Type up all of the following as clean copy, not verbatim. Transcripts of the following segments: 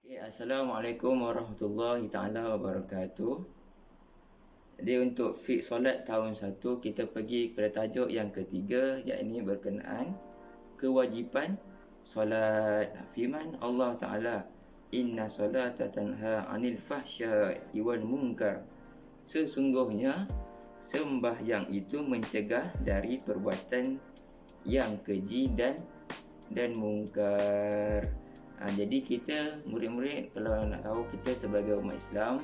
Okay, Assalamualaikum warahmatullahi ta'ala wabarakatuh. Jadi untuk fiqh solat tahun 1, kita pergi kepada tajuk yang ketiga, iaitu berkenaan kewajipan solat. Firman Allah Ta'ala, Inna solata tanha anil fahsya'i wal munkar. Sesungguhnya sembahyang itu mencegah dari perbuatan yang keji dan mungkar. Jadi kita murid-murid, kalau nak tahu, kita sebagai umat Islam,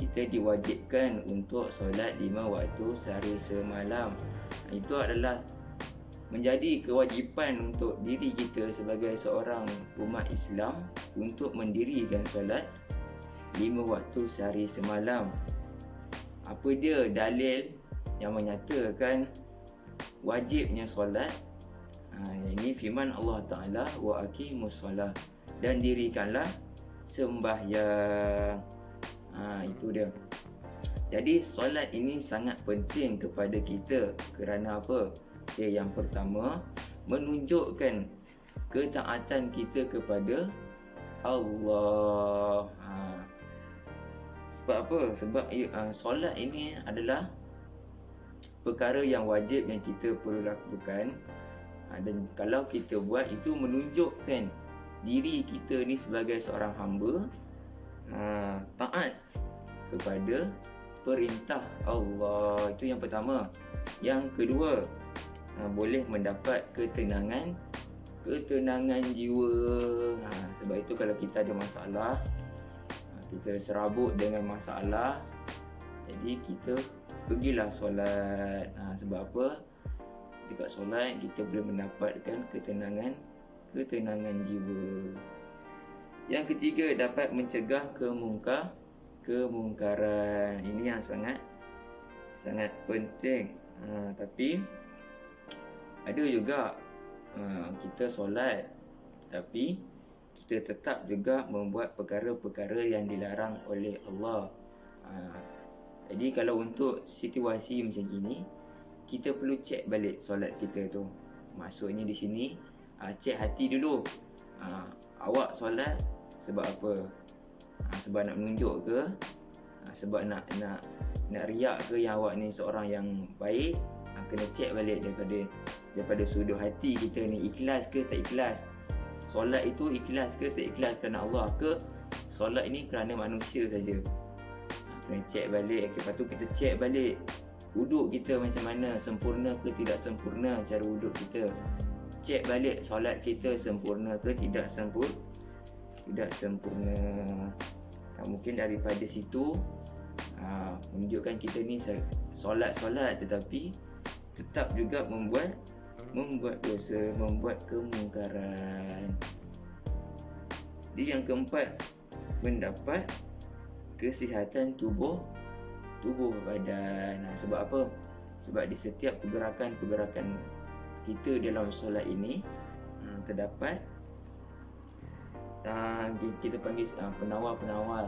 kita diwajibkan untuk solat 5 waktu sehari semalam. Itu adalah menjadi kewajipan untuk diri kita sebagai seorang umat Islam untuk mendirikan solat 5 waktu sehari semalam. Apa dia dalil yang menyatakan wajibnya solat? Ini firman Allah Ta'ala, wa aqimus solah, dan dirikanlah sembahyang. Itu dia. Jadi solat ini sangat penting kepada kita. Kerana apa? Okay, yang pertama, menunjukkan ketaatan kita kepada Allah. Sebab apa? Sebab solat ini adalah perkara yang wajib yang kita perlu lakukan. Dan kalau kita buat, itu menunjukkan diri kita ni sebagai seorang hamba taat kepada perintah Allah. Itu yang pertama. Yang kedua, boleh mendapat ketenangan jiwa. Sebab itu kalau kita ada masalah, kita serabut dengan masalah, jadi kita pergilah solat. Sebab apa? Dekat solat kita boleh mendapatkan ketenangan jiwa. Yang ketiga, dapat mencegah kemungkaran. Ini yang sangat penting. Tapi ada juga kita solat tapi kita tetap juga membuat perkara-perkara yang dilarang oleh Allah. Jadi kalau untuk situasi macam gini, kita perlu cek balik solat kita tu. Maksudnya di sini, cek hati dulu. Awak solat sebab apa? Sebab nak menunjuk ke? Sebab nak riak ke yang awak ni seorang yang baik? Kena cek balik daripada sudut hati kita ni, ikhlas ke tak ikhlas? Solat itu ikhlas ke tak ikhlas kerana Allah ke? Solat ini kerana manusia saja. Kena cek balik. Lepas tu kita cek balik wuduk kita macam mana, sempurna ke tidak sempurna cara wuduk kita. Cek balik solat kita sempurna ke tidak sempurna. Mungkin daripada situ menunjukkan kita ni solat tetapi tetap juga membuat dosa, membuat kemungkaran. Jadi yang keempat, mendapat kesihatan tubuh badan. Sebab apa? Sebab di setiap pergerakan kita dalam solat ini terdapat kita panggil penawar.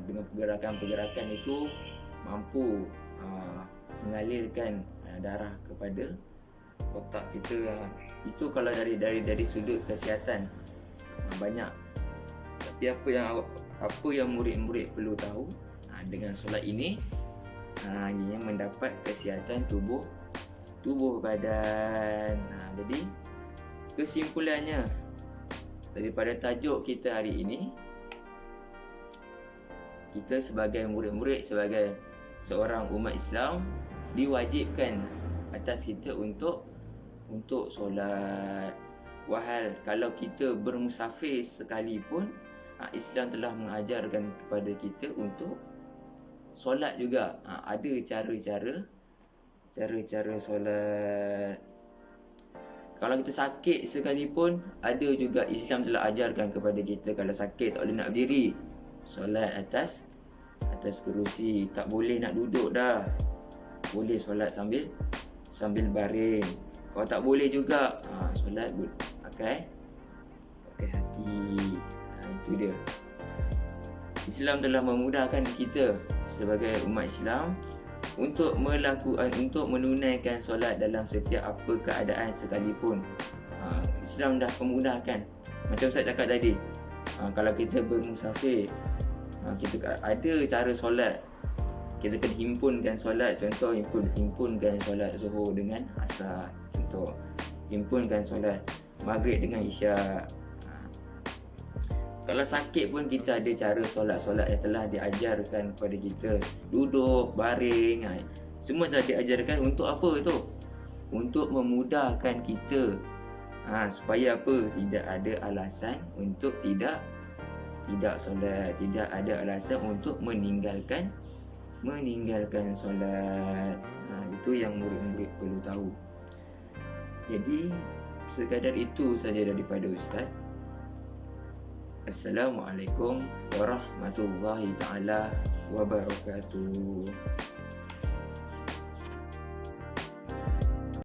Dengan pergerakan itu mampu mengalirkan darah kepada otak kita. Itu kalau dari sudut kesihatan banyak. Tapi apa yang murid-murid perlu tahu dengan solat ini, ia mendapat kesihatan tubuh badan. Jadi kesimpulannya daripada tajuk kita hari ini, kita sebagai murid-murid, sebagai seorang umat Islam, diwajibkan atas kita untuk solat. Wahal kalau kita bermusafir sekalipun, Islam telah mengajarkan kepada kita untuk solat juga. Ada cara-cara solat. Kalau kita sakit sekalipun, ada juga Islam telah ajarkan kepada kita. Kalau sakit tak boleh nak berdiri, solat atas kerusi. Tak boleh nak duduk dah, boleh solat sambil baring. Kalau tak boleh juga, solat pakai hati. Itu dia. Islam telah memudahkan kita sebagai umat Islam untuk menunaikan solat dalam setiap apa keadaan sekalipun. Islam dah memudahkan. Macam Ustaz cakap tadi, Kalau kita bermusafir, kita ada cara solat. Kita kena himpunkan solat. Contoh, himpunkan solat Zuhur dengan Asar. Contoh, himpunkan solat Maghrib dengan Isyak. Kalau sakit pun kita ada cara solat-solat yang telah diajarkan kepada kita. Duduk, baring, semua telah diajarkan untuk apa itu? Untuk memudahkan kita. Supaya apa? Tidak ada alasan untuk tidak solat. Tidak ada alasan untuk meninggalkan solat. Itu yang murid-murid perlu tahu. Jadi sekadar itu saja daripada Ustaz. Assalamualaikum warahmatullahi taala wabarakatuh.